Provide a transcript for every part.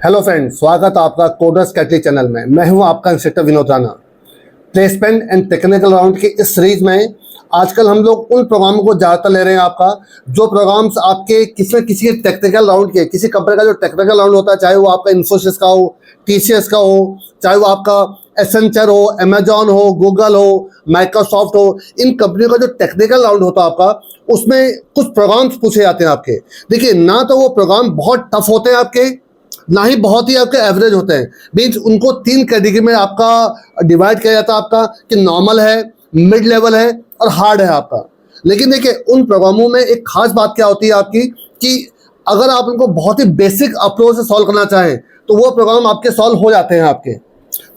Hello friends, स्वागत है आपका कोडर्स कैटली चैनल में। मैं हूं आपका instructor Vinod Rana. Placement and technical round की इस सीरीज में आजकल हम लोग उन प्रोग्रामों को ज़्यादातर ले रहे हैं आपका, जो प्रोग्राम्स आपके किसी न किसी टेक्निकल राउंड के, किसी कंपनी का जो टेक्निकल राउंड होता है, चाहे वो आपका इन्फोसिस का हो, टीसीएस का हो, चाहे वो आपका एसेंचर हो, अमेजॉन हो, गूगल हो, माइक्रोसॉफ्ट हो, इन कंपनियों का जो टेक्निकल राउंड होता है आपका, उसमें कुछ प्रोग्राम्स पूछे जाते हैं आपके। देखिए, ना तो वो प्रोग्राम बहुत टफ होते हैं आपके, ना ही बहुत ही आपके एवरेज होते हैं। मीन्स उनको 3 कैटेगरी में आपका डिवाइड किया जाता है आपका, कि नॉर्मल है, मिड लेवल है और हार्ड है आपका। लेकिन देखिए, उन प्रोग्रामों में एक खास बात क्या होती है आपकी, कि अगर आप उनको बहुत ही बेसिक अप्रोच से सॉल्व करना चाहें तो वो प्रोग्राम आपके सॉल्व हो जाते हैं आपके।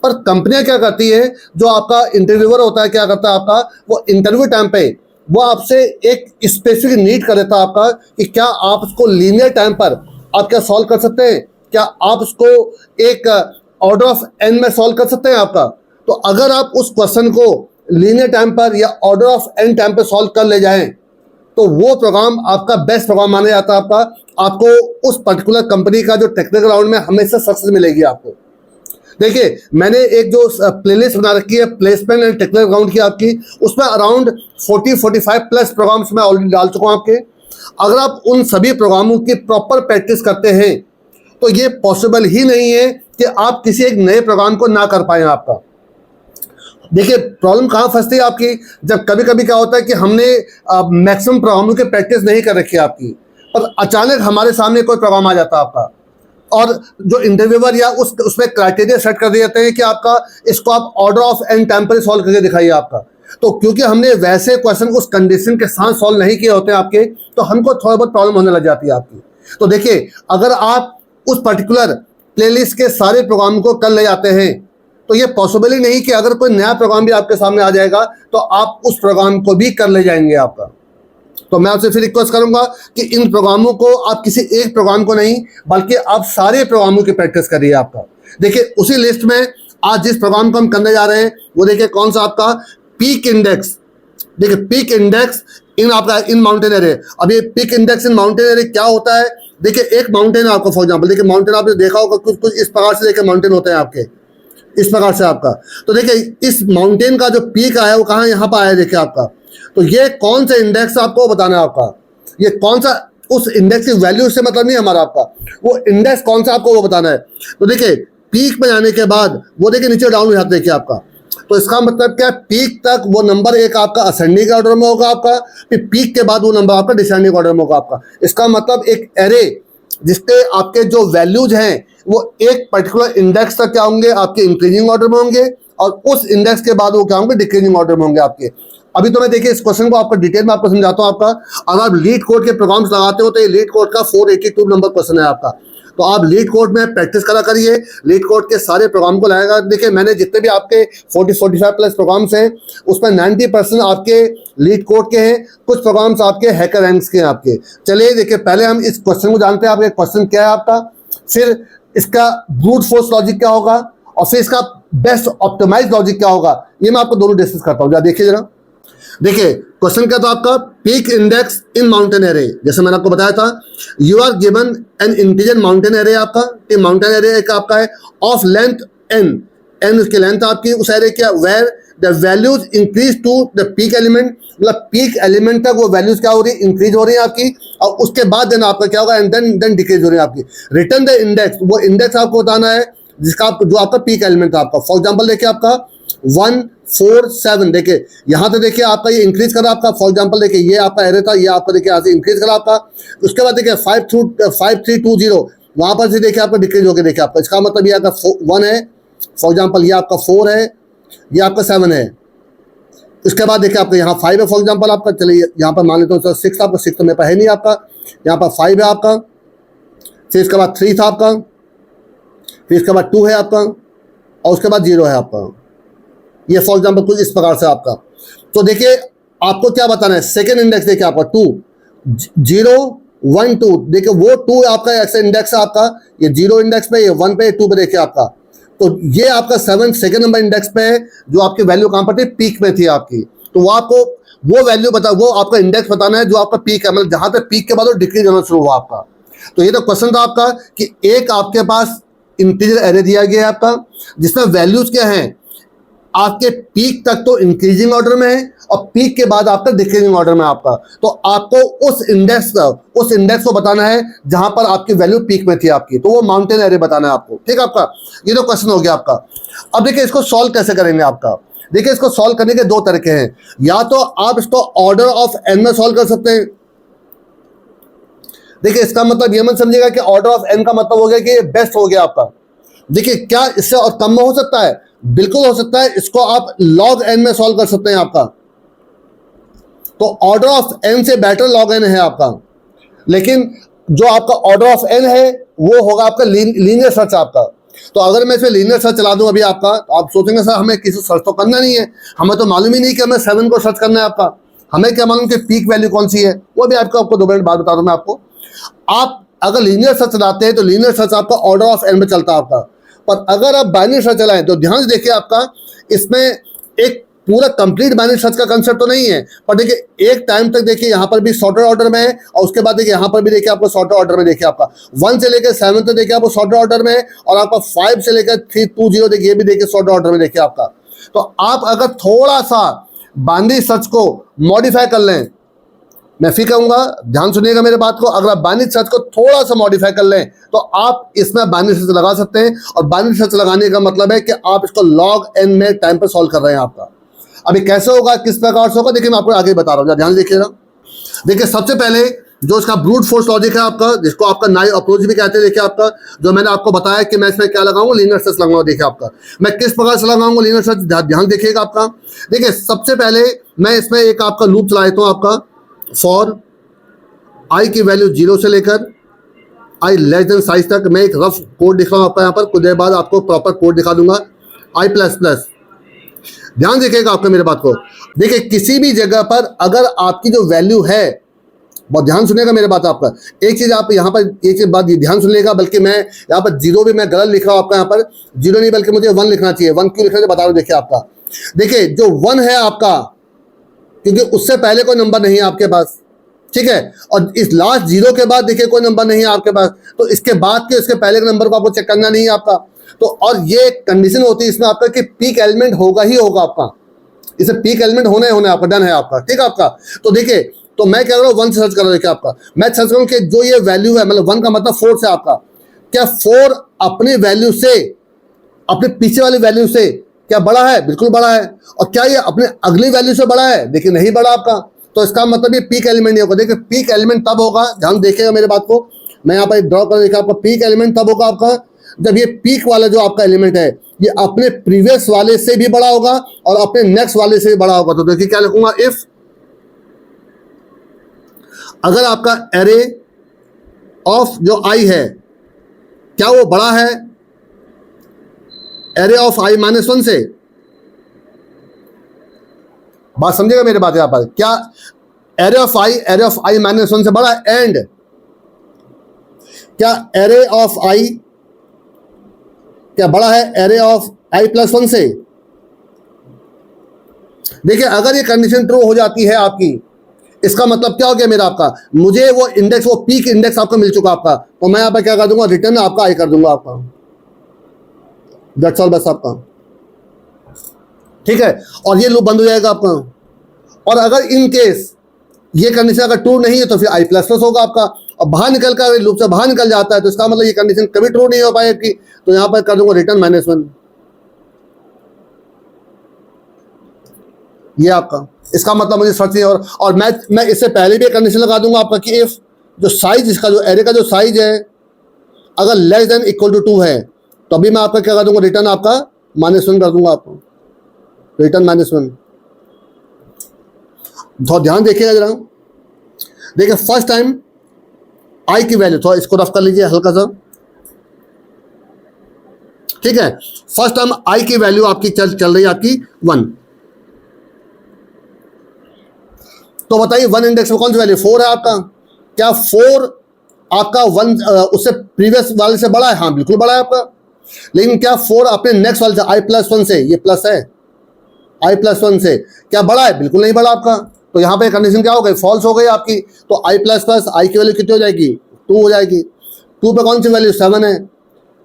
पर कंपनियां क्या करती है, जो आपका इंटरव्यूअर होता है, क्या करता है आपका, वो इंटरव्यू टाइम पे वो आपसे एक स्पेसिफिक नीड कर देता है आपका, कि क्या आप उसको लीनियर टाइम पर आप क्या सॉल्व कर सकते हैं, क्या आप उसको एक ऑर्डर ऑफ एन में सॉल्व कर सकते हैं आपका। तो अगर आप उस क्वेश्चन को लीनियर टाइम पर या ऑर्डर ऑफ एन टाइम पर सॉल्व कर ले जाएं, तो वो प्रोग्राम आपका बेस्ट प्रोग्राम माना जाता है आपका। आपको उस पर्टिकुलर कंपनी का जो टेक्निकल राउंड में हमेशा सक्सेस मिलेगी आपको। देखिए, मैंने एक जो प्लेलिस्ट बना रखी है प्लेसमेंट एंड टेक्निकल राउंड की आपकी, उसमें अराउंड 40-45 प्लस प्रोग्राम्स मैं ऑलरेडी डाल चुका हूं आपके। अगर आप उन सभी प्रोग्रामों की प्रॉपर प्रैक्टिस करते हैं तो ये पॉसिबल ही नहीं है कि आप किसी एक नए प्रोग्राम को ना कर पाए आपका। देखिए, प्रॉब्लम कहाँ फंसती है आपकी, जब कभी कभी क्या होता है कि हमने मैक्सिमम प्रोग्रामों की प्रैक्टिस नहीं कर रखी है आपकी, पर अचानक हमारे सामने कोई प्रोग्राम आ जाता है आपका, और जो इंटरव्यूअर या उसमें क्राइटेरिया सेट कर दिए जाते हैं कि आपका इसको आप ऑर्डर ऑफ एन टाइम पर सॉल्व करके दिखाइए आपका। तो क्योंकि हमने वैसे क्वेश्चन उस कंडीशन के साथ सॉल्व नहीं किए होते हैं आपके, तो हमको थोड़ा बहुत प्रॉब्लम होने लग जाती है आपकी। तो देखिए, अगर आप उस पर्टिकुलर प्लेलिस्ट के सारे प्रोग्राम को कर ले जाते हैं, तो ये पॉसिबल ही नहीं कि अगर कोई नया प्रोग्राम भी आपके सामने आ जाएगा तो आप उस प्रोग्राम को भी कर ले जाएंगे आपका। तो मैं आपसे फिर रिक्वेस्ट करूंगा कि इन प्रोग्रामों को आप किसी एक प्रोग्राम को नहीं, बल्कि आप सारे प्रोग्रामों की प्रैक्टिस करिए आपका। देखिए, उसी लिस्ट में आज जिस प्रोग्राम को हम करने जा रहे हैं वो देखिए कौन सा आपका, पीक इंडेक्स। देखिए, पीक इंडेक्स इन आपका इन माउंटेन एरिया। अब ये peak index in mountain area क्या होता है, देखिए एक माउंटेन है आपका, फॉर एग्जांपल देखिए माउंटेन आपने देखा होगा, कुछ कुछ इस प्रकार से देखिए माउंटेन होते हैं आपके, इस प्रकार से आपका। तो देखिए, इस माउंटेन का जो पीक आया वो कहाँ, यहाँ पर आया देखिए आपका। तो ये कौन सा इंडेक्स आपको बताना है आपका, ये कौन सा, उस इंडेक्स की वैल्यू से मतलब नहीं हमारा आपका, वो इंडेक्स कौन सा आपको वो बताना है। तो देखिए, पीक में जाने के बाद वो देखिए नीचे डाउन हो जाता है देखिए आपका। तो इसका मतलब क्या, पीक तक वो नंबर एक आपका असेंडिंग ऑर्डर में होगा आपका, फिर पीक के बाद वो नंबर आपका डिसेंडिंग ऑर्डर में होगा आपका। इसका मतलब एक एरे जिसके आपके जो वैल्यूज हैं वो एक पर्टिकुलर इंडेक्स तक क्या होंगे, आपके इंक्रीजिंग ऑर्डर में होंगे, और उस इंडेक्स के बाद वो क्या होंगे, डिक्रीजिंग ऑर्डर में होंगे आपके। अभी तो मैं देखिए इस क्वेश्चन को आपको डिटेल में आपको समझाता हूँ आपका। अगर आप लीड कोड के प्रोग्राम्स लगाते हो तो ये लीड कोड का 482 नंबर क्वेश्चन है आपका। तो आप लीड कोड में प्रैक्टिस करा करिए, लीड कोड के सारे प्रोग्राम को लाएगा। देखिए, मैंने जितने भी आपके 40-45 प्लस प्रोग्राम्स हैं उसमें 90% आपके लीड कोड के हैं, कुछ प्रोग्राम्स आपके हैकर रैंक्स के हैं आपके। चलिए देखिए, पहले हम इस क्वेश्चन को जानते हैं। आपके क्वेश्चन क्या है आपका, फिर इसका ब्रूट फोर्स लॉजिक क्या होगा, और फिर इसका बेस्ट ऑप्टिमाइज लॉजिक क्या होगा, ये मैं आपको दोनों डिस्कस करता हूँ। देखिए जरा, देखिए क्वेश्चन क्या था आपका, peak index in mountain array. जैसे मैंने आपको बताया था, you are given an integer mountain array आपका, ये माउंटेन एरे एक आपका है ऑफ लेंथ एन, एन उसकी लेंथ आपकी उस एरे क्या, where the values increase to the peak element, मतलब पीक एलिमेंट तक वो वैल्यूज क्या हो रही है, इंक्रीज हो रही है आपकी, और उसके बाद देन आपका क्या होगा, एंड देन डिक्रीज हो रही है आपकी। रिटर्न द इंडेक्स, वो इंडेक्स आपको बताना है जिसका जो आपका पीक एलिमेंट था आपका। फॉर एग्जाम्पल देखिए आपका 147, देखिए यहाँ पे देखिए आपका ये इंक्रीज करा आपका। फॉर एग्जांपल देखिए ये आपका एरे था, ये आपका देखिए यहाँ से इंक्रीज करा आपका। उसके बाद देखिए 5320 वहाँ पर से देखिए आपका डिक्रीज हो गया देखिए आपका। इसका मतलब ये आपका 1 है, फॉर एग्जांपल ये आपका 4 है, ये आपका 7 है। उसके बाद देखिए आपका यहाँ 5 है, फॉर एग्जाम्पल आपका, चलिए यहाँ पर मान लेते हो 6 आपका, 6 तो मेरे पास है नहीं आपका, यहाँ पर 5 है आपका, फिर इसके बाद 3 था आपका, फिर इसके बाद 2 है आपका, और उसके बाद 0 है आपका। ये फॉर एग्जाम्पल कुछ इस प्रकार से आपका। तो देखिए आपको क्या बताना है, सेकेंड इंडेक्स देखिए आपका 2, 0, 1, 2, देखिए वो 2 आपका ऐसा इंडेक्स है आपका, ये 0 इंडेक्स पे, ये 1 पे, 2 पे देखिए आपका। तो ये आपका 7 सेकेंड नंबर इंडेक्स पे है, जो आपकी वैल्यू कहाँ पर थी, पीक में थी आपकी। तो वो आपको वो वैल्यू बता, वो आपका इंडेक्स बताना है जो आपका पीक है, मतलब जहां पे पीक के बाद वो डिक्रीज होना शुरू हुआ आपका। तो ये तो क्वेश्चन था आपका कि एक आपके पास इंटीजर एरे दिया गया है आपका, जिसमें वैल्यूज क्या हैं, आपके पीक तक तो इंक्रीजिंग ऑर्डर में है और पीक के बाद आपका डिक्रीजिंग ऑर्डर में आपका। तो आपको उस इंडेक्स को बताना है जहां पर आपकी वैल्यू पीक में थी आपकी, तो वो माउंटेन एरे बताना है आपको। ठीक है आपका, ये तो क्वेश्चन हो गया आपका। अब देखिए इसको सॉल्व कैसे करेंगे आपका। देखिए इसको सॉल्व करने के दो तरीके हैं, या तो आप इसको ऑर्डर ऑफ एन में सॉल्व कर सकते हैं। देखिए इसका मतलब ये मत समझिएगा कि ऑर्डर ऑफ एन का मतलब हो गया कि ये बेस्ट हो गया आपका। देखिए क्या इससे और कम में हो सकता है? बिल्कुल हो सकता है। इसको आप log n में सॉल्व कर सकते हैं आपका। तो ऑर्डर ऑफ n से बेटर log n है आपका, लेकिन जो आपका ऑर्डर ऑफ n है वो होगा आपका लीनियर सर्च आपका। तो अगर मैं इसमें लीनियर सर्च चला दूं अभी आपका, तो आप सोचेंगे सर हमें किसी सर्च तो करना नहीं है, हमें तो मालूम ही नहीं कि हमें 7 को सर्च करना है आपका, हमें क्या मालूम कि पीक वैल्यू कौन सी है। वो भी आपको 2 मिनट बाद बता दूं मैं आपको। आप अगर लीनियर सर्च चलाते हैं तो लीनियर सर्च आपका ऑर्डर ऑफ n में चलता है आपका, पर अगर आप बाइनरी सर्च चलाएं तो ध्यान से देखिए आपका इसमें एक पूरा कंप्लीट बाइनरी सर्च का कंसेप्ट तो नहीं है, पर देखिए एक टाइम तक देखिए यहाँ पर भी सॉर्टेड ऑर्डर में है और उसके बाद देखिए यहाँ पर भी देखिए आपको सॉर्टेड ऑर्डर में देखिए आपका 1 से लेकर 7 तक देखिए आपको सॉर्टेड ऑर्डर में है और आपका 5 से लेकर 320 देखिए ये भी देखिए सॉर्टेड ऑर्डर में देखिए आपका। तो आप अगर थोड़ा सा बाइनरी सर्च को मॉडिफाई कर लें, मैं फिर कहूंगा ध्यान सुनिएगा मेरे बात को, अगर आप बाइनरी सर्च को थोड़ा सा मॉडिफाई कर लें तो आप इसमें बाइनरी सर्च लगा सकते हैं। और बाइनरी सर्च लगाने का मतलब है कि आप इसको log n में टाइम पर सॉल्व कर रहे हैं आपका। अभी कैसे होगा, किस प्रकार से होगा, देखिए मैं आपको आगे बता रहा हूँ, ध्यान देखिएगा। देखिए सबसे पहले जो इसका ब्रूट फोर्स लॉजिक है आपका, जिसको आपका नाइव अप्रोच भी कहते हैं, देखिए आपका जो मैंने आपको बताया कि मैं इसमें क्या लगाऊंगा, लीनियर सर्च लगाऊंगा। देखिए आपका मैं किस प्रकार से लगाऊंगा लीनियर सर्च, ध्यान देखिएगा आपका। देखिए सबसे पहले मैं इसमें एक आपका लूप चला देता हूँ आपका, फॉर आई की वैल्यू 0 से लेकर आई लेस देन साइज तक। मैं एक रफ कोड दिखा रहा हूँ आपका यहाँ पर, कुछ देर बाद आपको प्रॉपर कोड दिखा दूंगा। आई प्लस प्लस, ध्यान देखिएगा आपका मेरे बात को। देखिए किसी भी जगह पर अगर आपकी जो वैल्यू है, बहुत ध्यान सुनिएगा मेरे बात आपका, एक चीज आप यहाँ पर एक चीज बात ध्यान सुनिएगा, बल्कि मैं यहाँ पर 0 भी मैं गलत लिख रहा हूँ आपका, यहाँ पर 0 नहीं बल्कि मुझे 1 लिखना चाहिए। 1 क्यों लिखना चाहिए बता रहा हूँ। देखिए आपका, देखिए जो 1 है आपका, क्योंकि उससे पहले कोई नंबर नहीं है आपके पास, ठीक है, और इस लास्ट 0 के बाद देखिए कोई नंबर नहीं है आपके पास, तो इसके बाद के इसके पहले के नंबर को आपको चेक करना नहीं है आपका। तो और ये कंडीशन होती है इसमें आपका कि पीक एलिमेंट होगा ही होगा आपका, इसे पीक एलिमेंट होना ही होना आपका, डन है आपका, ठीक है आपका। तो देखिए, तो मैं कह रहा हूँ 1 से सर्च कर रहा हूँ। देखिए आपका मैं सर्च करूँ कि जो ये वैल्यू है, मतलब 1 का मतलब 4 से आपका, क्या 4 अपनी वैल्यू से, अपने पीछे वाली वैल्यू से क्या बड़ा है? बिल्कुल बड़ा है। और क्या ये अपने अगली वैल्यू से बड़ा है? देखिए नहीं बड़ा आपका, तो इसका मतलब ये पीक एलिमेंट नहीं होगा। देखिए पीक एलिमेंट तब होगा, ध्यान देखिएगा मेरे बात को, मैं यहाँ पर ड्रॉ कर देखा आपका, पीक एलिमेंट तब होगा आपका जब ये पीक वाला जो आपका एलिमेंट है ये अपने प्रीवियस वाले से भी बड़ा होगा और अपने नेक्स्ट वाले से भी बड़ा होगा। तो देखिए क्या लिखूंगा, इफ अगर आपका एरे ऑफ जो आई है क्या वो बड़ा है एरे ऑफ आई -1 से, बात समझेगा मेरी बात यहां पर, क्या एरे ऑफ आई -1 से बड़ा है? एंड क्या एरे ऑफ आई क्या बड़ा है एरे ऑफ आई +1 से? देखिए अगर ये कंडीशन ट्रू हो जाती है आपकी, इसका मतलब क्या हो गया मेरा आपका, मुझे वो इंडेक्स, वो पीक इंडेक्स आपको मिल चुका आपका, तो मैं यहाँ पर क्या कर दूंगा, रिटर्न आपका आई कर दूंगा आपका, दैट्स ऑल, बस आपका, ठीक है। और ये लूप बंद हो जाएगा आपका। और अगर इन केस ये कंडीशन अगर ट्रू नहीं है तो फिर आई प्लस प्लस होगा आपका, और बाहर निकल कर लूप से बाहर निकल जाता है तो इसका मतलब ये कंडीशन कभी ट्रू नहीं हो पाएगी, तो यहां पर कर दूंगा रिटर्न -1, ये आपका, इसका मतलब मुझे सर्च नहीं। और मैं इससे पहले भी कंडीशन लगा दूंगा आपका कि इफ जो साइज इसका, जो एरे का जो साइज है अगर लेस देन इक्वल टू 2 है तो अभी मैं आपका क्या कर दूंगा, रिटर्न आपका -1 कर दूंगा आपको, रिटर्न -1। थोड़ा ध्यान देखिएगा जरा। देखिए फर्स्ट टाइम आई की वैल्यू, थोड़ा इसको रफ कर लीजिए हल्का सा, ठीक है। फर्स्ट टाइम आई की वैल्यू आपकी चल रही है आपकी 1, तो बताइए 1 इंडेक्स में कौन सी वैल्यू 4 है आपका, क्या 4 आपका 1 उससे प्रीवियस वाले से बड़ा है? हाँ बिल्कुल बड़ा है आपका। लेकिन क्या 4 अपने नेक्स्ट वाले से आई +1 से, ये प्लस है, आई +1 से क्या बड़ा है? बिल्कुल नहीं बड़ा आपका। तो यहाँ पे कंडीशन क्या हो गई, फॉल्स हो गई आपकी। तो आई प्लस प्लस आई की वैल्यू कितनी हो जाएगी, 2 हो जाएगी। 2 पे कौन सी वैल्यू 7 है,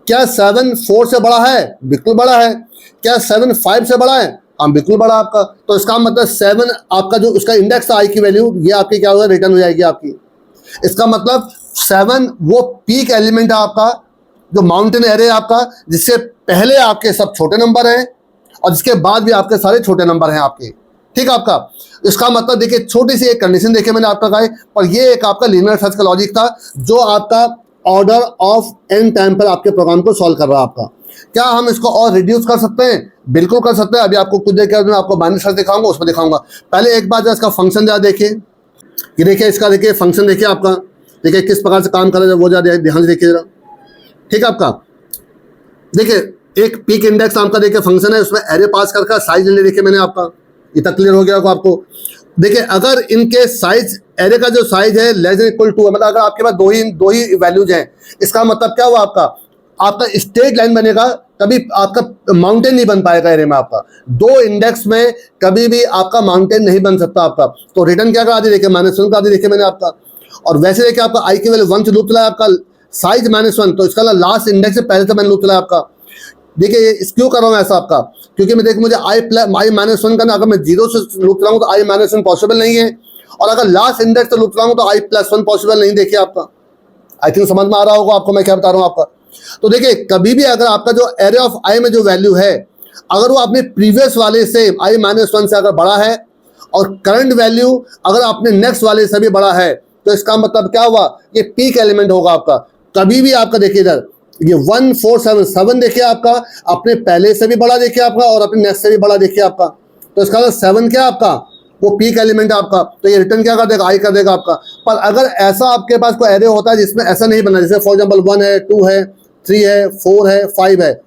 क्या 7 4 से बड़ा है? बिल्कुल बड़ा है। क्या 7 5 से बड़ा है? हाँ बिल्कुल बड़ा आपका। तो इसका मतलब 7 आपका जो उसका इंडेक्स आई की वैल्यू ये आपकी क्या होगा, रिटर्न हो जाएगी आपकी। इसका मतलब 7 वो पीक एलिमेंट है आपका, जो माउंटेन एरे है आपका, जिससे पहले आपके सब छोटे नंबर हैं और जिसके बाद भी आपके सारे छोटे नंबर हैं आपके। ठीक है आपका। इसका मतलब देखिए, छोटी सी एक कंडीशन देखिए मैंने आपका कहा, पर ये एक आपका लीनियर सर्च का लॉजिक था जो आपका ऑर्डर ऑफ n टाइम पर आपके प्रोग्राम को सॉल्व कर रहा है आपका। क्या हम इसको और रिड्यूस कर सकते हैं? बिल्कुल कर सकते हैं। अभी आपको कुछ देर के बाद मैं आपको बाइनरी सर्च दिखाऊंगा, उसमें दिखाऊंगा। पहले एक बार इसका फंक्शन जरा देखिए, ये देखिए इसका, देखिए फंक्शन देखिए आपका, देखिए किस प्रकार से काम कर रहा है वो जरा ध्यान से देखिए जरा। ठीक है आपका। देखिए एक पीक इंडेक्स नाम का देखिए फंक्शन है, उसमें एरे पास करके साइज ले, देखिए मैंने आपका, इतना क्लियर हो गया होगा आपको। देखिए अगर इनके साइज, एरे का जो साइज है लेस देन इक्वल टू है, मतलब अगर आपके पास दो ही वैल्यूज हैं, इसका मतलब क्या हुआ आपका स्ट्रेट लाइन बनेगा, कभी आपका माउंटेन नहीं बन पाएगा एरे में आपका। दो इंडेक्स में कभी भी आपका माउंटेन नहीं बन सकता आपका। तो रिटर्न क्या करा दी, देखिए -1 करा दी, देखिए मैंने आपका। और वैसे देखिए आपका आई की वैल्यू 1 से लूप चला आपका, साइज -1, तो इसका लास्ट इंडेक्स से पहले से मैंने लूप चला आपका। देखिए इस क्यों कर रहा हूँ ऐसा आपका, क्योंकि मैं देखिए मुझे i-1 करना, अगर मैं 0 से लूप चलाऊँ तो i-1 पॉसिबल नहीं है, और अगर लास्ट इंडेक्स से लूप चलाऊँ तो i+1 पॉसिबल नहीं। देखिए आपका, आई थिंक समझ में आ रहा होगा आपको मैं क्या बता रहा हूँ आपका। तो देखिए कभी भी अगर आपका जो एरे ऑफ आई में जो वैल्यू है, अगर वो अपने प्रीवियस वाले से i-1 से अगर बड़ा है, और करंट वैल्यू अगर अपने नेक्स्ट वाले से भी बड़ा है, तो इसका मतलब क्या हुआ, ये पीक एलिमेंट होगा आपका। कभी भी आपका देखिए इधर ये 1 4 7 7 देखिए आपका, अपने पहले से भी बड़ा देखिए आपका, और अपने नेक्स्ट से भी बड़ा देखिए आपका। तो इसका मतलब 7 क्या आपका, वो पीक एलिमेंट है आपका। तो ये रिटर्न क्या कर देगा, आई कर देगा आपका। पर अगर ऐसा आपके पास कोई एरे होता है जिसमें ऐसा नहीं बना, जैसे फॉर एग्जांपल 1 है, 2 है, 3 है, 4 है, 5 है,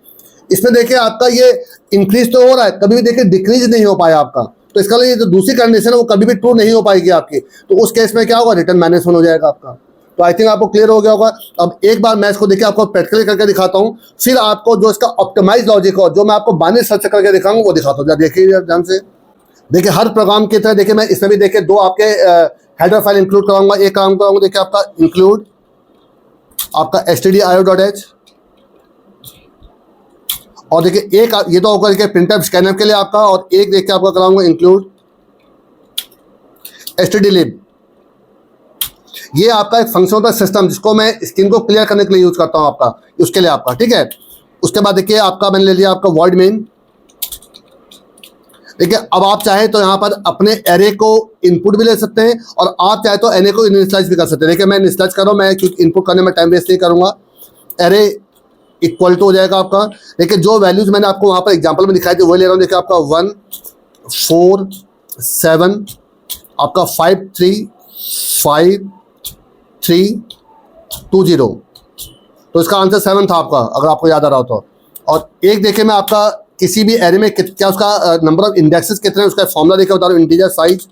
इसमें देखिए आपका ये इंक्रीज तो हो रहा है, कभी भी देखिए डिक्रीज नहीं हो पाया आपका। तो इसका लिए जो दूसरी कंडीशन है वो कभी भी ट्रू नहीं हो पाएगी आपकी। तो उस केस में क्या होगा, रिटर्न -1 हो जाएगा आपका। तो आई थिंक आपको क्लियर हो गया होगा। अब एक बार मैं इसको देखिए आपको प्रैक्टिकली करके दिखाता हूँ, फिर आपको जो इसका ऑप्टिमाइज लॉजिक हो, जो मैं आपको बाइनरी सर्च करके दिखाऊंगा, वो दिखाता हूँ। देखिए ध्यान से देखिए, हर प्रोग्राम की तरह देखिए मैं इसमें भी देखिए दो आपके हेडर फाइल इंक्लूड कराऊंगा। एक काम कराऊंगा देखिए आपका इंक्लूड आपका stdio.h, और देखिए एक ये तो होगा देखिए प्रिंटफ स्कैनर के लिए आपका, और एक देखिए आपका कराऊंगा इंक्लूड stdlib। ये आपका एक फंक्शन होता है सिस्टम, जिसको मैं स्क्रीन को क्लियर करने के लिए यूज करता हूँ आपका, उसके लिए आपका। ठीक है। उसके बाद देखिए आपका मैंने ले लिया आपका void main। देखिए अब आप चाहे तो यहाँ पर अपने एरे को इनपुट भी ले सकते हैं, और आप चाहे तो एरे को इनिशियलाइज भी कर सकते हैं। देखिए मैं इनिशियलाइज कर रहा हूँ, मैं क्योंकि इनपुट करने में टाइम वेस्ट नहीं करूँगा। एरे इक्वल टू हो जाएगा आपका। देखिए जो वैल्यूज मैंने आपको वहाँ पर एग्जाम्पल में दिखाई थी वही ले रहा हूँ। देखिए आपका 1 4 7 आपका 5 3 5 3 2 0। तो इसका आंसर 7 था आपका, अगर आपको याद आ रहा हो तो। और एक देखिए मैं आपका किसी भी एरे में क्या उसका नंबर ऑफ इंडेक्सेस कितने हैं, उसका फॉर्मूला देखिए बता रहा हूँ। इंटीजर साइज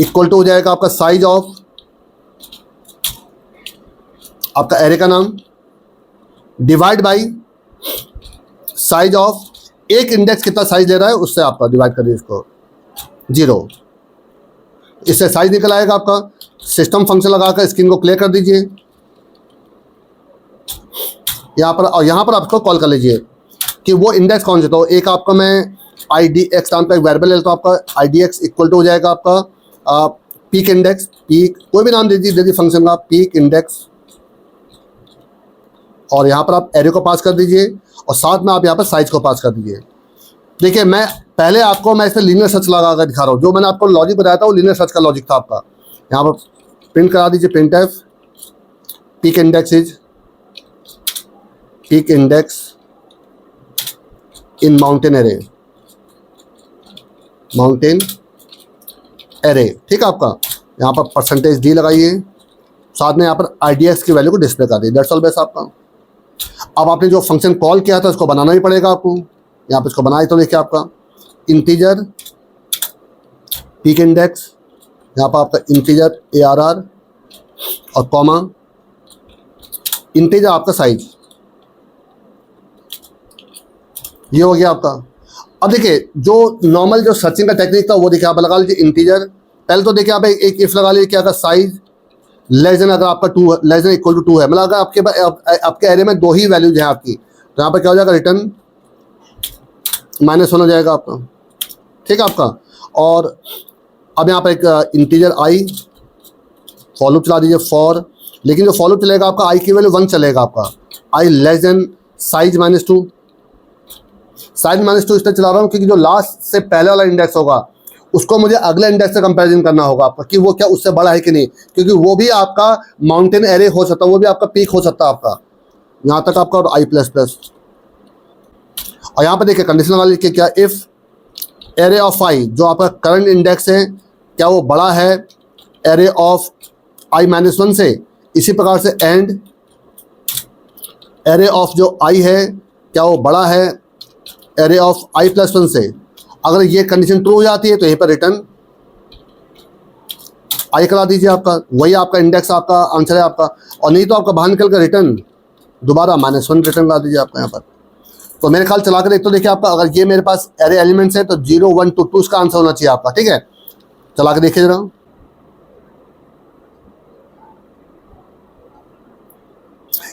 इक्वल टू हो जाएगा आपका साइज ऑफ आपका एरे का नाम डिवाइड बाई साइज ऑफ एक इंडेक्स कितना साइज ले रहा है उससे आपका डिवाइड करिए इसको 0। इससे साइज निकल आएगा आपका। सिस्टम फंक्शन लगाकर स्क्रीन को क्लियर कर दीजिए यहाँ पर, और यहाँ पर आपको कॉल कर लीजिए कि वो इंडेक्स कौन से। तो एक आपका मैं idx नाम का एक वेरिएबल लेता हूँ आपका। idx इक्वल टू हो जाएगा आपका पीक इंडेक्स, पीक कोई भी नाम दे दीजिए फंक्शन का, पीक इंडेक्स, और यहाँ पर आप एरे को पास कर दीजिए, और साथ में आप यहाँ पर साइज को पास कर दीजिए। देखिए मैं पहले आपको मैं इसमें लीनियर सर्च लगा कर दिखा रहा हूँ। जो मैंने आपको लॉजिक बताया था वो लीनियर सर्च का लॉजिक था आपका। यहाँ पर प्रिंट करा दीजिए printf peak index is peak index in mountain array, mountain array. ठीक है आपका। यहाँ पर %d लगाइए, साथ में यहाँ पर idx की वैल्यू को डिस्प्ले कर दीजिए। दैट्स ऑल बेस आपका। अब आपने जो फंक्शन कॉल किया था उसको बनाना ही पड़ेगा आपको। यहाँ पर इसको बनाए तो देखिए आपका इंटीजर पीक इंडेक्स, यहाँ पर आपका इंटीजर ARR और कॉमा इंटीजर आपका साइज, ये हो गया आपका। अब देखिए जो नॉर्मल जो सर्चिंग का टेक्निक था वो देखिए आप लगा लीजिए इंटीजर। पहले तो देखिए आप एक इफ लगा लीजिए क्या का साइज लेस देन, अगर आपका two less than equal to 2 है, मतलब अगर आपके एरे में दो ही वैल्यूज हैं आपकी, तो यहाँ पर क्या हो जाएगा, रिटर्न -1 हो जाएगा आपका। ठीक है आपका। और अब यहाँ पर एक इंटीजर आई फॉर लूप चला दीजिए फॉर, लेकिन जो फॉर लूप चलेगा आपका आई की वैल्यू 1 चलेगा आपका। आई लेस देन साइज -2, साइज -2 इसलिए चला रहा हूँ क्योंकि जो लास्ट से पहले वाला इंडेक्स होगा उसको मुझे अगले इंडेक्स से कंपैरिजन करना होगा आपका कि वो क्या उससे बड़ा है कि नहीं, क्योंकि वो भी आपका माउंटेन एरे हो सकता है, वो भी आपका पीक हो सकता है आपका। यहाँ तक आपका और i++। और यहाँ पर देखिए कंडीशन वाली लिखिए क्या, इफ़ एरे ऑफ आई जो आपका करंट इंडेक्स है क्या वो बड़ा है एरे ऑफ i-1 से, इसी प्रकार से एंड एरे ऑफ जो i है क्या वो बड़ा है एरे ऑफ i+1 से। अगर ये कंडीशन ट्रू हो जाती है तो यहीं पर रिटर्न आई करा दीजिए आपका, वही आपका इंडेक्स आपका आंसर है आपका। और नहीं तो आपका बाहर निकल कर रिटर्न दोबारा -1 रिटर्न करा दीजिए आपका यहाँ पर। तो मेरे ख्याल चला कर देख तो देखिए आपका, अगर ये मेरे पास एरे एलिमेंट्स है तो 0 1 2 2 इसका आंसर होना चाहिए आपका। ठीक है, चला के देखिए जरा।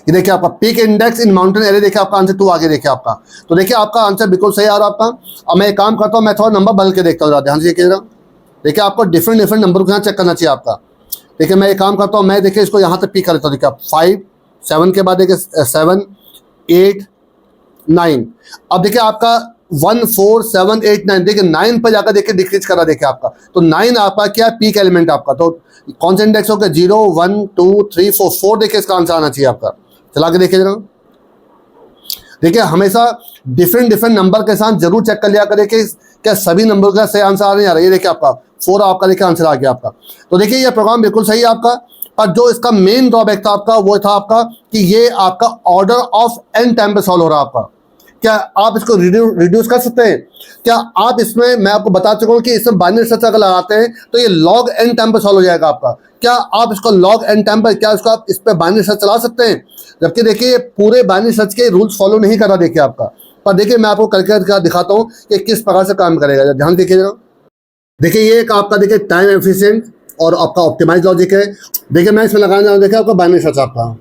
ये देखिए आपका peak index in mountain array, देखिए आपका आंसर 2 आगे देखिए आपका। तो देखिए आपका आंसर बिल्कुल सही आ रहा है आपका। अब मैं एक काम करता हूँ, मैं थोड़ा नंबर बदल के देखता हूँ, ध्यान से देखिए जरा। देखिए आपको डिफरेंट नंबर को यहाँ चेक करना चाहिए आपका। देखिए मैं एक काम करता हूँ, मैं देखिए इसको यहाँ तक पिक कर लेता हूँ। देखिए आप 5 7 के बाद देखिए 7 8 9। अब देखिए आपका 1 4 7 8 9, देखिए 9 पर जाकर देखिए डिक्रीज करा देखिए आपका। तो 9 आपका क्या पीक एलिमेंट आपका, तो कौन सा इंडेक्स होगा 0 1 2 3 4 4 देखिए इसका आंसर आना चाहिए आपका। चला के देखिए जरा। देखिए हमेशा डिफरेंट नंबर के साथ जरूर चेक कर लिया करें कि क्या सभी नंबर का सही आंसर आ रहा है। ये देखिए आपका 4 आपका देखिए आंसर आ गया आपका। तो देखिए ये प्रोग्राम बिल्कुल सही है आपका, पर जो इसका मेन ड्रॉबैक था आपका वो था आपका कि ये आपका ऑर्डर ऑफ n टाइम पे सॉल्व हो रहा है आपका। क्या आप इसको रिड्यूस कर सकते हैं? क्या आप इसमें, मैं आपको बता चुका हूँ कि इसमें बाइनरी सर्च अगर लगाते हैं तो ये log n टाइम पे सॉल्व हो जाएगा आपका। क्या आप इसको log n टाइम पर, क्या इसको आप इस पर बाइनरी सर्च चला सकते हैं? जबकि देखिए ये पूरे बाइनरी सर्च के रूल्स फॉलो नहीं कर रहा देखिए आपका। पर देखिए मैं आपको करके दिखाता हूँ कि किस प्रकार से काम करेगा, ध्यान देखिए जरा। देखिए ये एक आपका देखिए टाइम एफिशिएंट और आपका ऑप्टिमाइज लॉजिक है। देखिए मैं इसमें लगाने जा रहा हूँ, देखिए आपका बाइनरी सर्च आपका।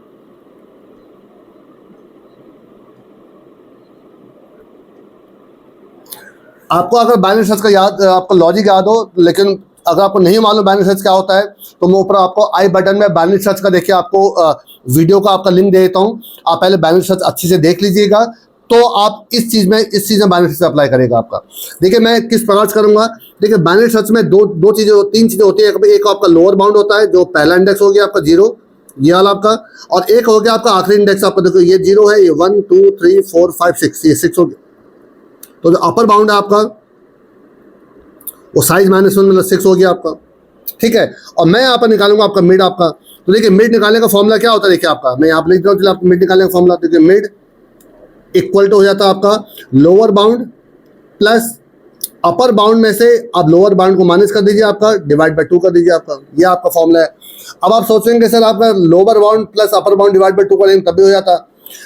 आपको अगर बाइनरी सर्च का याद, आपको लॉजिक याद हो, लेकिन अगर आपको नहीं मालूम बाइनरी सर्च क्या होता है तो मैं ऊपर आपको आई बटन में बाइनरी सर्च का देखिए आपको वीडियो का आपका लिंक दे देता हूँ। आप पहले बाइनरी सर्च अच्छे से देख लीजिएगा तो आप इस चीज़ में बाइनरी सर्च अप्लाई करेगा आपका। देखिए मैं किस प्रकार से करूँगा। देखिए बाइनरी सर्च में दो चीज़ें, 3 चीज़ें होती है। एक आपका लोअर बाउंड होता है जो पहला इंडेक्स हो गया आपका 0, ये वाला आपका, और एक हो गया आपका आखिरी इंडेक्स आपका। देखो ये 0 है, ये 1 2 3 4 5 6, ये 6 हो गया। तो जो अपर बाउंड है आपका वो साइज -1 मतलब 6 हो गया आपका। ठीक है, और मैं यहाँ पर निकालूंगा आपका मिड आपका। तो देखिए मिड निकालने का फॉर्मूला क्या होता है, देखिए आपका मैं यहाँ पर लिख रहा हूँ आपको मिड निकालने का फॉर्मूला। देखिए मिड इक्वल टू हो जाता है आपका lower bound plus upper bound में से आप लोअर बाउंड को माइनस कर दीजिए आपका, डिवाइड बाय 2 कर दीजिए आपका। ये आपका फॉर्मूला है। अब आप सोचेंगे सर आपका lower bound plus upper bound divide by 2 करेंगे तब भी हो जाता।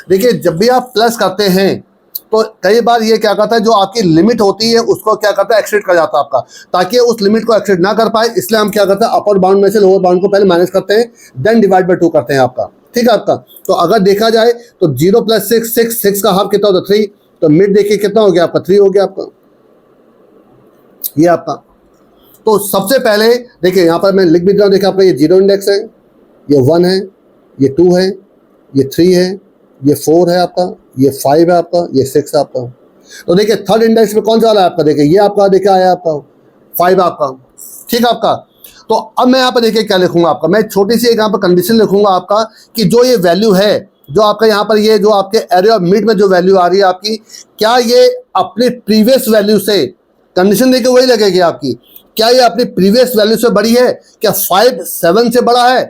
देखिए जब भी आप प्लस करते हैं तो कई बार ये क्या करता है, जो आपकी लिमिट होती है उसको क्या करता है, एक्सीड कर जाता है आपका। ताकि उस लिमिट को एक्सीड ना कर पाए इसलिए हम क्या करते हैं, अपर बाउंड में से लोअर बाउंड को पहले माइनस करते हैं, देन डिवाइड बाय 2 करते हैं आपका। ठीक है आपका। तो अगर देखा जाए तो 0 + 6 6 का हाफ कितना होता है 3। तो मिड देखिए कितना हो गया आपका 3 हो गया आपका, ये आपका। तो सबसे पहले देखिए यहाँ पर मैं लिख भी रहा हूँ। देखिए आपका ये 0 इंडेक्स है, ये 1 है, ये 2 है, ये 3 है, ये 4 है आपका, ये 5 है आपका, ये 6 है आपका। तो देखिए थर्ड इंडेक्स में कौन सा वाला है आपका, देखिए ये आपका देखिए आया आपका 5 आपका। ठीक है आपका। तो अब मैं यहाँ पर देखिए क्या लिखूंगा आपका, मैं छोटी सी एक यहाँ पर कंडीशन लिखूंगा आपका कि जो ये वैल्यू है जो आपका यहाँ पर, ये जो आपके एरे ऑफ मिड में जो वैल्यू आ रही है आपकी, क्या ये अपने प्रीवियस वैल्यू से, कंडीशन देखिए वही लगेगी आपकी, क्या ये अपनी प्रीवियस वैल्यू से बड़ी है? क्या 5 7 से बड़ा है?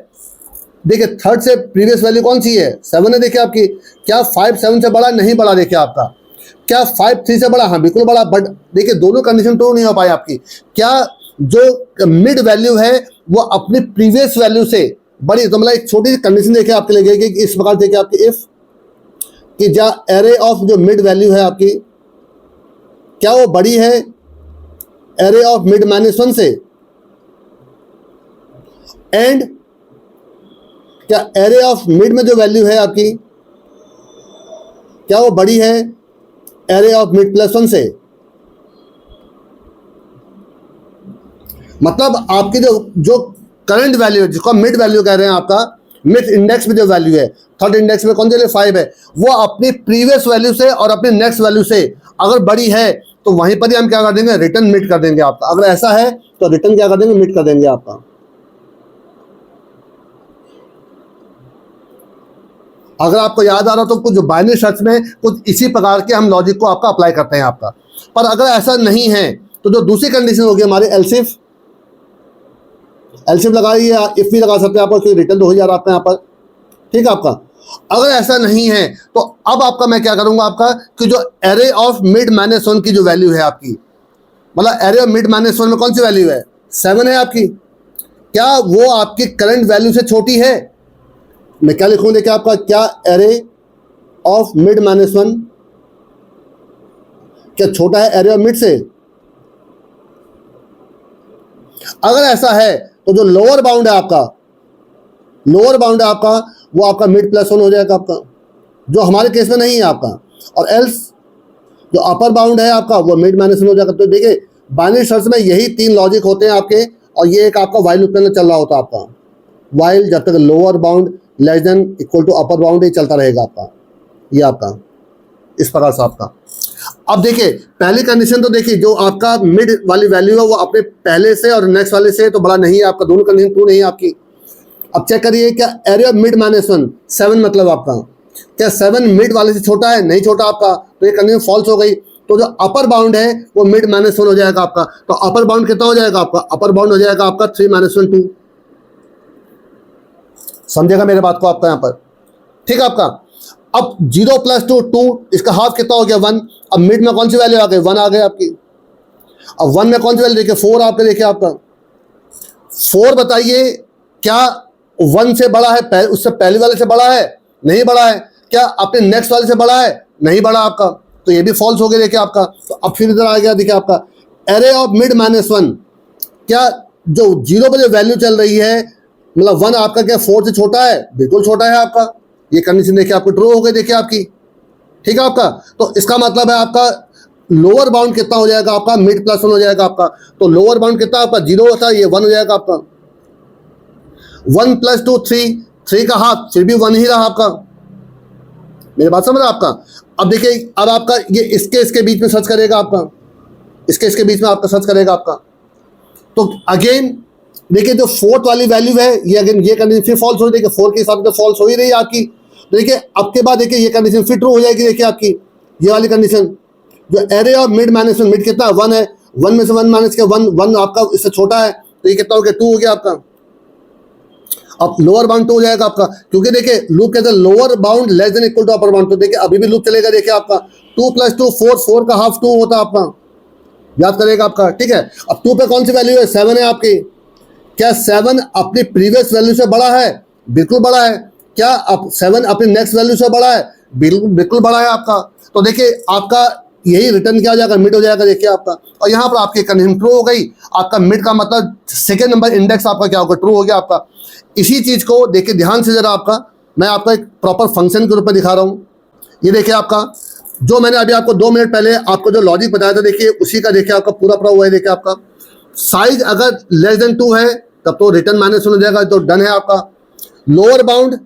देखिए थर्ड से प्रीवियस वैल्यू कौन सी है, 7 है देखिए आपकी। क्या 5 7 से बड़ा? नहीं बड़ा देखिए आपका। क्या 5 3 से बड़ा? हाँ बिल्कुल बड़ा। बट देखिए दोनों कंडीशन ट्रू नहीं हो पाई आपकी। क्या जो मिड वैल्यू है वो अपनी प्रीवियस वैल्यू से बड़ी? तो मतलब एक छोटी सी कंडीशन देखिए आपके लगेगी कि इस प्रकार देखिए आपकी, इफ कि जा एरे ऑफ जो मिड वैल्यू है आपकी, क्या वो बड़ी है एरे ऑफ मिड -1 से, एंड क्या एरे ऑफ मिड में जो वैल्यू है आपकी, क्या वो बड़ी है एरे ऑफ मिड प्लस 1 से? मतलब आपकी जो करंट वैल्यू है, जिसको मिड वैल्यू कह रहे हैं, आपका मिड इंडेक्स में जो वैल्यू है, थर्ड इंडेक्स में कौन सी वैल्यू 5 है, वो अपनी प्रीवियस वैल्यू से और अपने नेक्स्ट वैल्यू से अगर बड़ी है तो वहीं पर ही हम क्या कर देंगे, रिटर्न मिड कर देंगे आपका। अगर ऐसा है तो रिटर्न क्या कर देंगे, मिड कर देंगे आपका। अगर आपको याद आ रहा तो कुछ बाइनरी सर्च में कुछ इसी प्रकार के हम लॉजिक को आपका अप्लाई करते हैं आपका। पर अगर ऐसा नहीं है तो जो दूसरी कंडीशन होगी हमारी एलसिफ लगाइए, इफ भी लगा सकते हैं आपको, क्योंकि रिटर्न तो हो जा रहा है आपका यहाँ पर, ठीक है आपका। अगर ऐसा नहीं है तो अब आपका मैं क्या करूंगा आपका, कि जो एरे ऑफ मिड माइनस 1 की जो वैल्यू है आपकी, मतलब एरे ऑफ मिड माइनस 1 में कौन सी वैल्यू है, 7 है आपकी, क्या वो आपकी करंट वैल्यू से छोटी है? मैं क्या लिखूं, देखिए आपका, क्या एरे ऑफ मिड माइनस 1 क्या छोटा है एरे ऑफ मिड से? अगर ऐसा है तो जो लोअर बाउंड है आपका, वो आपका मिड प्लस 1 हो जाएगा आपका, जो हमारे केस में नहीं है आपका। और एल्स जो अपर बाउंड है आपका, वो मिड माइनस 1 हो जाएगा। तो देखिए बाइनरी सर्च में यही 3 लॉजिक होते हैं आपके, और ये एक आपका वाइल लूप के अंदर चल रहा होता है आपका। वाइल जब तक lower bound less than equal to upper bound ही चलता रहेगा आपका, ये आपका इस प्रकार से आपका। अब देखिए पहली कंडीशन तो देखिए, जो आपका मिड वाली वैल्यू है वो अपने पहले से और नेक्स्ट वाले से तो बड़ा नहीं है आपका, दोनों कंडीशन ट्रू नहीं है आपकी। अब चेक करिए, क्या एरे ऑफ मिड माइनस 1 7 मतलब आपका, क्या 7 मिड वाले से छोटा है? नहीं छोटा आपका, तो ये कंडीशन फॉल्स हो गई। तो जो अपर बाउंड है वो मिड माइनस 1 हो जाएगा आपका। तो अपर बाउंड कितना हो जाएगा आपका, अपर बाउंड हो जाएगा आपका 3 - 1 2। समझेगा मेरे बात को आपका यहाँ पर, ठीक है आपका। अब 0 + 2 2, इसका हाफ कितना हो गया 1। अब मिड में कौन सी वैल्यू आ गई, 1 आ गई आपकी। अब 1 में कौन सी वैल्यू देखिए, 4 आपके, देखिए आपका 4। बताइए क्या 1 से बड़ा है, उससे पहले वाले से बड़ा है? नहीं बड़ा है। क्या अपने नेक्स्ट वाले से बड़ा है? नहीं बड़ा आपका, तो ये भी फॉल्स हो गया देखिए आपका। तो अब फिर इधर आ गया देखिए आपका एरे ऑफ मिड माइनस 1, क्या जो 0 पर जो वैल्यू चल रही है, मतलब 1 आपका क्या 4 से छोटा है? बिल्कुल छोटा है आपका। ये कंडीशन देखिए आपको ट्रू हो गई देखिए आपकी, ठीक है आपका। तो इसका मतलब है आपका लोअर बाउंड कितना हो जाएगा आपका, मिड प्लस 1 हो जाएगा आपका। तो लोअर बाउंड कितना आपका 0 होता है, ये 1 हो जाएगा आपका। 1 + 2 3 का हाफ, फिर भी 1 ही रहा आपका। मेरी बात समझ रहा आपका। अब देखिए अब आपका ये इसके बीच में सर्च करेगा आपका, इसके बीच में आपका सर्च करेगा आपका। तो अगेन देखिए जो 4th वाली वैल्यू है, ये अगेन ये कंडीशन फिर फॉल्स हो, देखिए 4 के हिसाब से फॉल्स हो ही रही है आपकी। देखिए अब के बाद देखिए ये कंडीशन फिर ट्रू हो जाएगी देखिए आपकी, ये वाली कंडीशन। जो array of mid minus 1, mid कितना 1 है, 1 में से 1 माइनस के 1 आपका इससे छोटा है, तो ये कितना हो गया 2 हो गया आपका। अब लोअर बाउंड 2 हो जाएगा आपका, क्योंकि देखिए लूप कहते हैं lower bound less than equal to upper bound. तो देखिए अभी भी लूप चलेगा देखिए आपका 2 + 2 4, 4 का हाफ 2 होता है आपका, याद करेगा आपका, ठीक है। अब 2 पे कौन सी वैल्यू है, 7 है आपकी। क्या 7 अपनी प्रीवियस वैल्यू से बड़ा है? बिल्कुल बड़ा है। क्या 7 अपनी नेक्स्ट वैल्यू से बड़ा है? बिल्कुल बड़ा है आपका। तो देखिए आपका यही रिटर्न क्या हो जाएगा, मिड हो जाएगा देखिए आपका। और यहाँ पर आपकी कंडीशन ट्रू हो गई। आपका मिड का मतलब सेकेंड नंबर इंडेक्स आपका क्या होगा, ट्रू हो गया आपका। इसी चीज को देखिए ध्यान से जरा आपका, मैं आपको एक प्रॉपर फंक्शन के रूप में दिखा रहा हूँ। ये देखिए आपका, जो मैंने अभी आपको 2 मिनट पहले आपको जो लॉजिक बताया था, देखिए उसी का देखिए आपका पूरा हुआ है। देखिए आपका साइज अगर लेस देन 2 है तब तो रिटर्न -1 हो जाएगा, तो डन है आपका। लोअर बाउंड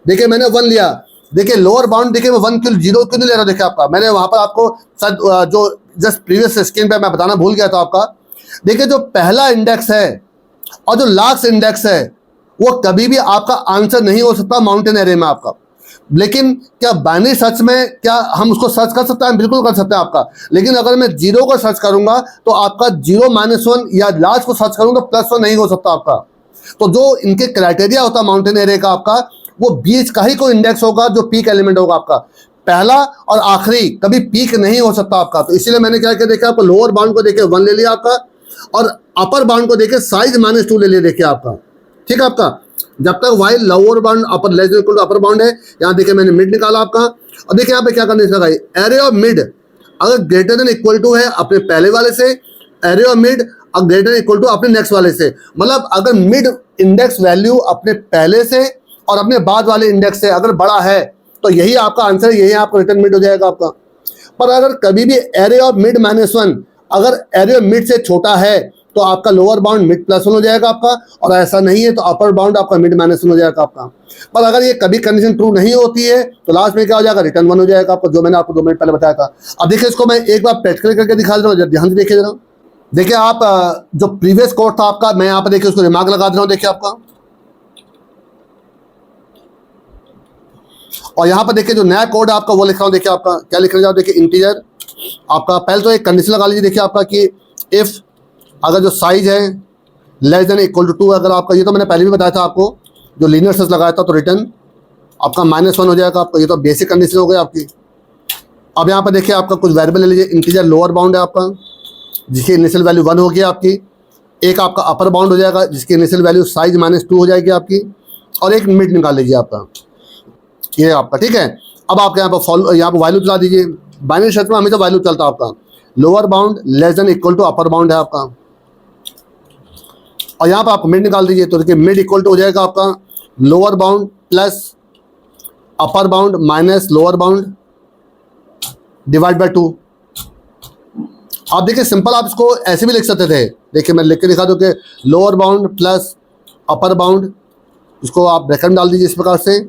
देखिए मैंने 1 लिया, देखिए लोअर बाउंड देखिए मैं 1 0 क्यों नहीं ले रहा, देखिए आपका मैंने वहां पर आपको जो जस्ट प्रीवियस स्क्रीन पे मैं बताना भूल गया था आपका। देखिए जो पहला इंडेक्स है और जो लास्ट इंडेक्स है वो कभी भी आपका आंसर नहीं हो सकता माउंटेन एरे में आपका। लेकिन क्या बाइनरी सर्च में क्या हम उसको सर्च कर सकते हैं? बिल्कुल कर सकते हैं आपका। लेकिन अगर मैं 0 को सर्च करूंगा तो आपका 0 - 1 या लास्ट को सर्च करूंगा तो +1 नहीं हो सकता आपका। तो जो इनके क्राइटेरिया होता है माउंटेन एरे का आपका, वो बीच का ही कोई इंडेक्स होगा जो पीक एलिमेंट होगा आपका। पहला और आखिरी कभी पीक नहीं हो सकता आपका। तो इसीलिए मैंने क्या किया, देखिए आपको लोअर बाउंड को देखिए 1 ले लिया आपका, और अपर बाउंड को देखिए साइज -2 ले लिया देखिए आपका, ठीक है आपका। जब तक while lower bound upper less than equal to upper bound है, यहाँ देखिए मैंने मिड निकाला आपका। और देखिए यहाँ पे क्या करने लगा, एरे ऑफ मिड अगर ग्रेटर देन इक्वल टू है अपने पहले वाले से, एरे ऑफ मिड अगर ग्रेटर देन इक्वल टू अपने नेक्स्ट वाले से। मतलब अगर मिड इंडेक्स वैल्यू अपने पहले से और अपने बाद वाले इंडेक्स से अगर बड़ा है तो यही आपका आंसर है, यही आपका रिटर्न मिड हो जाएगा आपका। पर अगर कभी भी एरे ऑफ मिड -1 अगर एरे ऑफ मिड से छोटा है तो आपका लोअर बाउंड मिड +1 हो जाएगा आपका, और ऐसा नहीं है तो अपर बाउंड आपका मिड -1 हो जाएगा आपका। पर अगर ये कभी कंडीशन ट्रू नहीं होती है तो लास्ट में क्या हो जाएगा, रिटर्न 1 हो जाएगा आपका, जो मैंने आपको 2 मिनट पहले बताया था। अब देखिए इसको मैं एक बार प्रैक्टिकल करके दिखा दे रहा हूँ, ध्यान से देखिए जरा। देखिए आप जो प्रीवियस कोड था आपका, मैं यहाँ पर देखिए उसको रिमार्क लगा दे रहा हूँ, देखिए आपका। और यहाँ पर देखिए जो नया कोड है आपका वो लिख रहा हूँ, देखिए आपका क्या लिख रहा है, देखिए इंटीजर आपका पहले तो एक कंडीशन लगा लीजिए, देखिए आपका कि इफ अगर जो साइज है लेस देन इक्वल टू 2, अगर आपका, ये तो मैंने पहले भी बताया था आपको, जो लीनियर सर्च लगाया था, तो रिटर्न आपका -1 हो जाएगा आपका। ये तो बेसिक कंडीशन हो गई आपकी। अब यहाँ पर देखिए आपका कुछ वेरिएबल ले लीजिए, इंटीजर लोअर बाउंड है आपका जिसकी इनिशियल वैल्यू 1 होगी आपकी, एक आपका अपर बाउंड हो जाएगा जिसकी इनिशियल वैल्यू साइज -2 हो जाएगी आपकी, और एक मिड निकाल लीजिए आपका, ये आपका, ठीक है। अब आपके यहाँ पर वैल्यू चला दीजिए, बाइनरी सर्च में हमेशा वैल्यू चलता है आपका, lower bound less than equal to upper bound है आपका, और यहाँ पर आप मिड निकाल दीजिए, तो देखिए मिड इक्वल टू हो जाएगा आपका lower bound plus upper bound minus lower bound divide by 2। आप देखिए सिंपल आप इसको ऐसे भी लिख सकते थे, देखिए मैं लिख के दिखा दूँ कि lower bound plus upper bound, इसको आप ब्रैकेट में डाल दीजिए इस प्रकार से,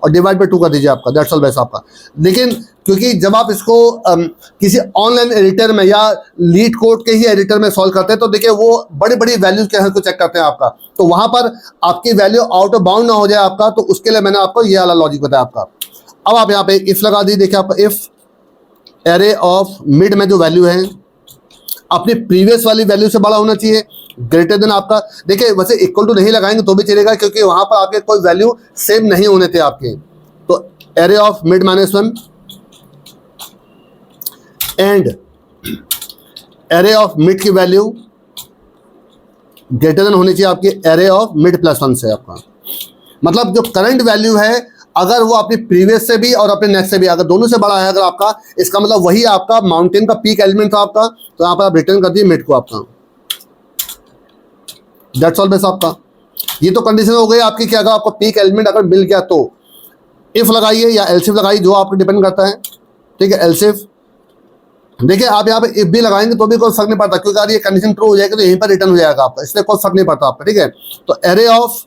और डिवाइड बाय 2 कर दीजिए आपका, दैट्स ऑल बेस आपका। लेकिन क्योंकि जब आप इसको किसी ऑनलाइन एडिटर में या लीड कोड के ही एडिटर में सॉल्व करते हैं तो देखिए वो बड़ी बड़ी वैल्यूज के को चेक करते हैं आपका, तो वहाँ पर आपकी वैल्यू आउट ऑफ बाउंड ना हो जाए आपका, तो उसके लिए मैंने आपको ये वाला लॉजिक बताया आपका। अब आप यहाँ पे इफ लगा दीजिए, देखिए आपका इफ एरे ऑफ मिड में जो वैल्यू है अपनी प्रीवियस वाली वैल्यू से बड़ा होना चाहिए, ग्रेटर देन आपका, देखिए वैसे इक्वल टू नहीं लगाएंगे तो भी चलेगा क्योंकि वहां पर आपके कोई वैल्यू सेम नहीं होने थे आपके। तो array of mid -1 and array of mid की वैल्यू ग्रेटर देन होनी चाहिए आपकी एरे ऑफ मिड +1 से आपका। मतलब जो करंट वैल्यू है अगर वो अपनी प्रीवियस से भी और अपने नेक्स्ट से भी अगर दोनों से बड़ा है अगर आपका, इसका मतलब वही आपका माउंटेन का पीक एलिमेंट था आपका, तो यहाँ पर आप रिटर्न कर दिए मिड को आपका, दैट्स ऑल बेस आपका। ये तो कंडीशन हो गई आपकी कि अगर आपको पीक एलिमेंट अगर मिल गया तो इफ लगाइए या एल्सिफ लगाइए, जो आप पे डिपेंड करता है, ठीक है। एल्सिफ देखिए आप यहाँ पे इफ भी लगाएंगे तो भी कोई फर्क नहीं पड़ता क्योंकि अगर ये कंडीशन ट्रू हो जाएगी तो यहीं पर रिटर्न हो जाएगा आपका, इसलिए कोई फर्क नहीं पड़ता आपका, ठीक है। तो एरे ऑफ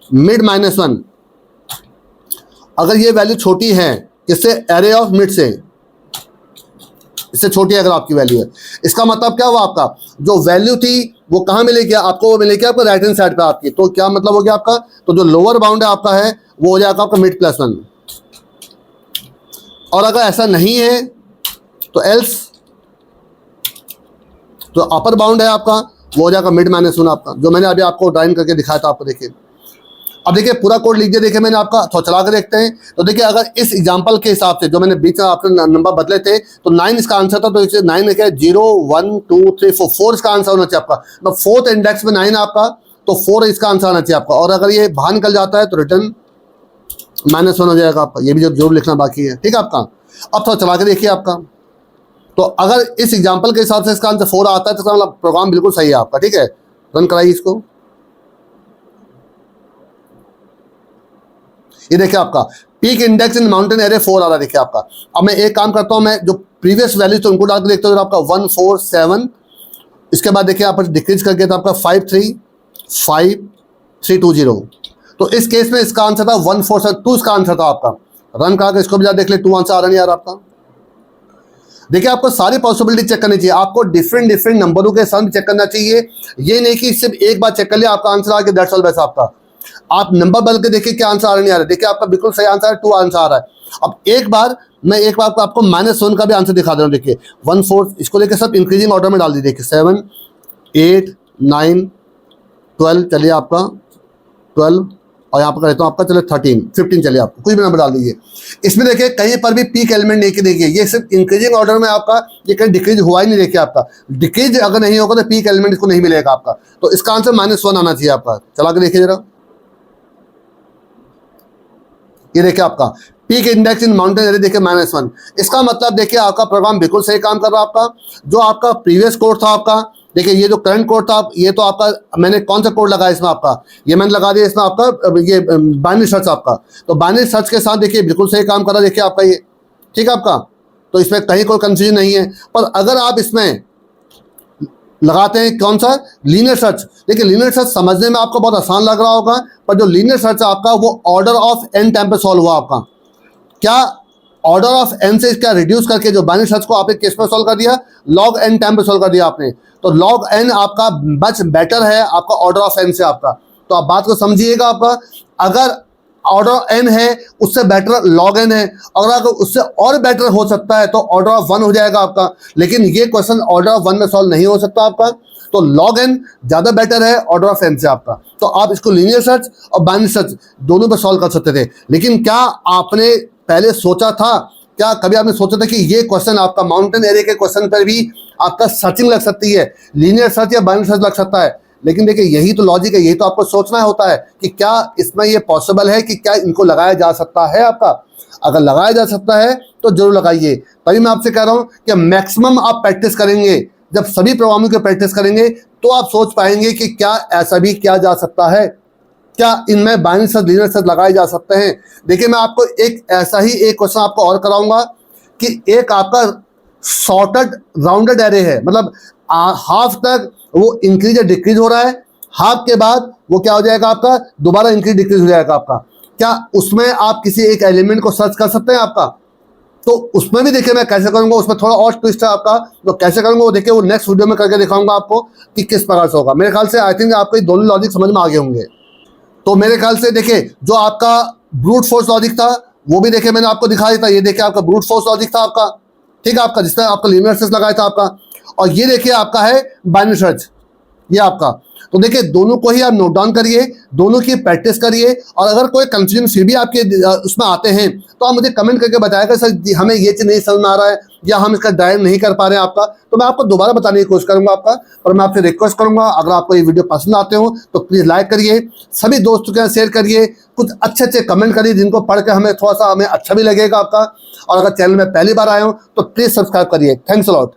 मिड -1 अगर ये वैल्यू छोटी है किससे, एरे ऑफ मिड से, इससे छोटी है अगर आपकी वैल्यू है, इसका मतलब क्या हुआ आपका जो वैल्यू थी वो कहाँ मिलेगी आपको, वो मिलेगी आपको राइट हैंड साइड पे आपकी। तो क्या मतलब हो गया आपका, तो जो लोअर बाउंड है आपका है वो हो जाएगा आपका मिड +1, और अगर ऐसा नहीं है तो एल्स, तो अपर बाउंड है आपका वो हो जाएगा मिड -1 आपका, जो मैंने अभी आपको ड्राइंग करके दिखाया था आपको। देखिए अब देखिए पूरा कोड लीजिए, देखिए मैंने आपका थोड़ा चला कर देखते हैं। तो देखिए अगर इस एग्जांपल के हिसाब से जो मैंने बीच में आपके नंबर बदले थे तो 9 इसका आंसर था, तो इसे 9 में क्या 0 1 2 3 4 इसका आंसर होना चाहिए आपका, मतलब 4th इंडेक्स में 9 आपका, तो 4 इसका आंसर आना चाहिए आपका। और अगर ये बाहर निकल जाता है तो रिटर्न -1 हो जाएगा आपका, ये भी जो जरूर लिखना बाकी है, ठीक है आपका। अब थोड़ा चला के देखिए आपका, तो अगर इस एग्जाम्पल के हिसाब से इसका आंसर 4 आता है तो मतलब प्रोग्राम बिल्कुल सही है आपका, ठीक है। रन कराइए इसको, ये देखिए आपका peak index in mountain array 4 आ रहा है, देखिए आपका। अब मैं एक काम करता हूं, मैं जो प्रीवियस वैल्यूज थे उनको डाल के देखता हूँ, आपका 1 4 7, इसके बाद देखिए आप डिक्रीज करके तो आपका 5 3 5 3 2 0, तो इस केस में इसका आंसर था 1 4 7 2 इसका आंसर था आपका। रन करा के इसको भी देख ले, 2 आंसर आ रहा नहीं यार आपका। देखिए आपको सारी पॉसिबिलिटी चेक करनी चाहिए, आपको डिफरेंट नंबरों के साथ चेक करना चाहिए, ये नहीं कि सिर्फ एक बार चेक कर लिया आपका आंसर आ गया दैट्स ऑल बेस आपका। आप नंबर बदल के देखिए क्या आंसर आ रहा नहीं आ रहा, देखिए आपका बिल्कुल सही आंसर है, 2 आंसर आ रहा है। अब एक बार आपको -1 का भी आंसर दिखा दे रहा हूँ, देखिए 1 4 इसको लेके सब इंक्रीजिंग ऑर्डर में डाल दीजिए, देखिए 7 8 9 12, चलिए आपका 12, और यहाँ पर कहता हूँ आपका चलिए 13 15, चलिए आपको कुछ भी नंबर डाल दीजिए। इसमें देखिए कहीं पर भी पीक एलिमेंट नहीं, देखिए ये सिर्फ इंक्रीजिंग ऑर्डर में आपका, ये कहीं डिक्रीज हुआ ही नहीं, देखिए आपका डिक्रीज अगर नहीं होगा तो पीक एलिमेंट इसको नहीं मिलेगा आपका, तो इसका आंसर -1 आना चाहिए आपका। चला के देखिए जरा, ये देखिए आपका peak index in mountain area देखिए -1, इसका मतलब देखिए आपका प्रोग्राम बिल्कुल सही काम कर रहा है आपका। जो आपका प्रीवियस कोड था आपका देखिए ये जो करंट कोड था, ये तो आपका मैंने कौन सा कोड लगाया इसमें आपका, ये मैंने लगा दिया इसमें आपका ये बाइनरी सर्च आपका। तो बाइनरी सर्च के साथ देखिए बिल्कुल सही काम कर रहा है देखिए आपका ये, ठीक है आपका। तो इसमें कहीं कोई कंफ्यूजन नहीं है। पर अगर आप इसमें लगाते हैं कौन सा, लीनियर सर्च, देखिए लीनियर सर्च समझने में आपको बहुत आसान लग रहा होगा, पर जो लीनियर सर्च है आपका वो ऑर्डर ऑफ n टाइम पे सॉल्व हुआ आपका। क्या ऑर्डर ऑफ n से क्या रिड्यूस करके जो बाइनरी सर्च को आपने किस पे सॉल्व कर दिया, log n टाइम पे सॉल्व कर दिया आपने। तो log n आपका मच बेटर है आपका ऑर्डर ऑफ n से आपका। तो आप बात को समझिएगा आपका, अगर ऑर्डर n है उससे बेटर log n है, अगर उससे और बेटर हो सकता है तो ऑर्डर ऑफ 1 हो जाएगा आपका। लेकिन ये क्वेश्चन ऑर्डर ऑफ 1 में सॉल्व नहीं हो सकता आपका, तो log n ज़्यादा बेटर है ऑर्डर ऑफ n से आपका। तो आप इसको लीनियर सर्च और बाइनरी सर्च दोनों पे सॉल्व कर सकते थे। लेकिन क्या आपने पहले सोचा था, क्या कभी आपने सोचा था कि ये क्वेश्चन आपका माउंटेन एरिया के क्वेश्चन पर भी आपका सर्चिंग लग सकती है, लीनियर सर्च या बाइनरी सर्च लग सकता है। लेकिन देखिए यही तो लॉजिक है, यही तो आपको सोचना होता है कि क्या इसमें ये पॉसिबल है कि क्या इनको लगाया जा सकता है आपका। अगर लगाया जा सकता है तो जरूर लगाइए। तभी मैं आपसे कह रहा हूं कि मैक्सिमम आप प्रैक्टिस करेंगे, जब सभी प्रोग्रामिंग की प्रैक्टिस करेंगे तो आप सोच पाएंगे कि क्या ऐसा भी किया जा सकता है, क्या इनमें बाइनरी सर्च लीनियर सर्च लगाए जा सकते हैं। देखिए मैं आपको एक ऐसा ही एक क्वेश्चन आपको और कराऊंगा कि एक आपका सॉर्टेड राउंडेड एरे है, मतलब हाफ तक वो इंक्रीज या डिक्रीज हो रहा है, हाफ के बाद वो क्या हो जाएगा आपका दोबारा इंक्रीज डिक्रीज हो जाएगा आपका। क्या उसमें आप किसी एक एलिमेंट को सर्च कर सकते हैं आपका। तो उसमें भी देखिए मैं कैसे करूंगा, उसमें थोड़ा और ट्विस्ट है आपका, तो कैसे करूंगा वो देखिए वो नेक्स्ट वीडियो में करके दिखाऊंगा आपको कि किस प्रकार से होगा। मेरे ख्याल से आई थिंक आपको ये दोनों लॉजिक समझ में आ गए होंगे। तो मेरे ख्याल से देखिए जो आपका ब्रूट फोर्स लॉजिक था वो भी देखिए मैंने आपको दिखा दिया था, ये देखिए आपका ब्रूट फोर्स लॉजिक था आपका, ठीक है आपका, जिसमें आपका लीनियर सर्च लगाया था आपका। और ये देखिए आपका है बाइनरी सर्च, ये आपका। तो देखिए दोनों को ही आप नोट डाउन करिए, दोनों की प्रैक्टिस करिए, और अगर कोई कंफ्यूजन फिर भी आपके उसमें आते हैं तो आप मुझे कमेंट करके बताएगा सर हमें ये चीज़ नहीं समझ में आ रहा है या हम इसका ड्राइव नहीं कर पा रहे हैं आपका, तो मैं आपको दोबारा बताने की कोशिश करूंगा आपका। और मैं आपसे रिक्वेस्ट करूंगा अगर आपको ये वीडियो पसंद आते हो तो प्लीज़ लाइक करिए, सभी दोस्तों के साथ शेयर करिए, कुछ अच्छे अच्छे कमेंट करिए जिनको पढ़ के हमें थोड़ा सा हमें अच्छा भी लगेगा आपका। और अगर चैनल में पहली बार आए हो तो प्लीज़ सब्सक्राइब करिए। Thanks a lot.